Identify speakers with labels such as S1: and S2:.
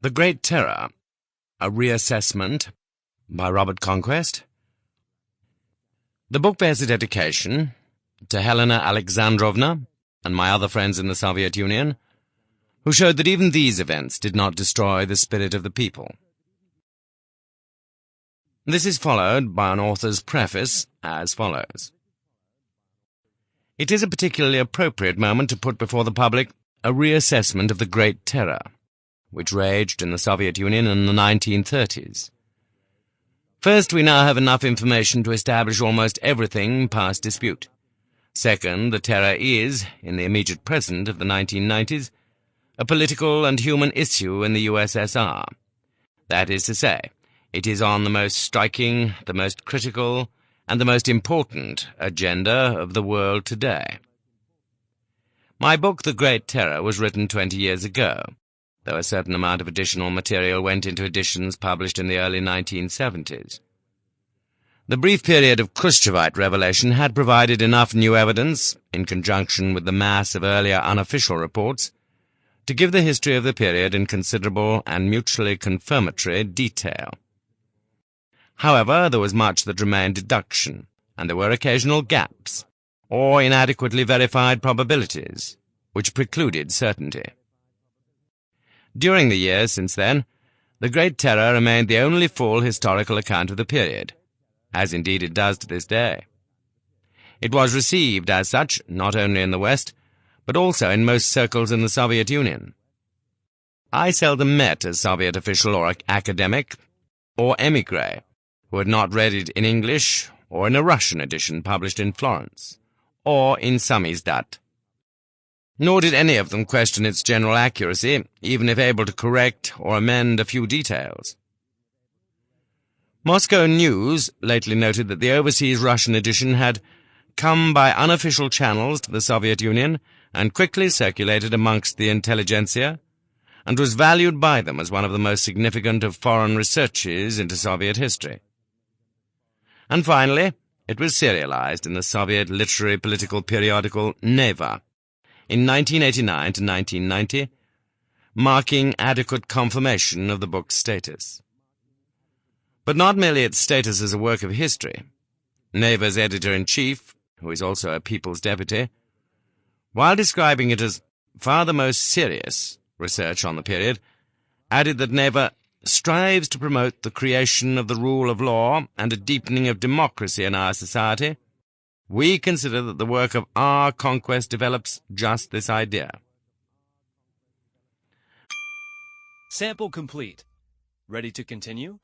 S1: The Great Terror, a Reassessment by Robert Conquest. The book bears a dedication to Helena Alexandrovna and my other friends in the Soviet Union, who showed that even these events did not destroy the spirit of the people. This is followed by an author's preface as follows. It is a particularly appropriate moment to put before the public a reassessment of the Great Terror, which raged in the Soviet Union in the 1930s. First, we now have enough information to establish almost everything past dispute. Second, the terror is, in the immediate present of the 1990s, a political and human issue in the USSR. That is to say, it is on the most striking, the most critical, and the most important agenda of the world today. My book, The Great Terror, was written 20 years ago, though a certain amount of additional material went into editions published in the early 1970s. The brief period of Khrushchevite revelation had provided enough new evidence, in conjunction with the mass of earlier unofficial reports, to give the history of the period in considerable and mutually confirmatory detail. However, there was much that remained deduction, and there were occasional gaps, or inadequately verified probabilities, which precluded certainty. During the years since then, the Great Terror remained the only full historical account of the period, as indeed it does to this day. It was received as such not only in the West, but also in most circles in the Soviet Union. I seldom met a Soviet official or academic, or émigré, who had not read it in English or in a Russian edition published in Florence, or in samizdat. Nor did any of them question its general accuracy, even if able to correct or amend a few details. Moscow News lately noted that the overseas Russian edition had come by unofficial channels to the Soviet Union and quickly circulated amongst the intelligentsia, and was valued by them as one of the most significant of foreign researches into Soviet history. And finally, it was serialized in the Soviet literary political periodical Neva, in 1989 to 1990, marking adequate confirmation of the book's status. But not merely its status as a work of history. Neva's editor-in-chief, who is also a People's Deputy, while describing it as far the most serious research on the period, added that Neva strives to promote the creation of the rule of law and a deepening of democracy in our society. We consider that the work of our Conquest develops just this idea.
S2: Sample complete. Ready to continue?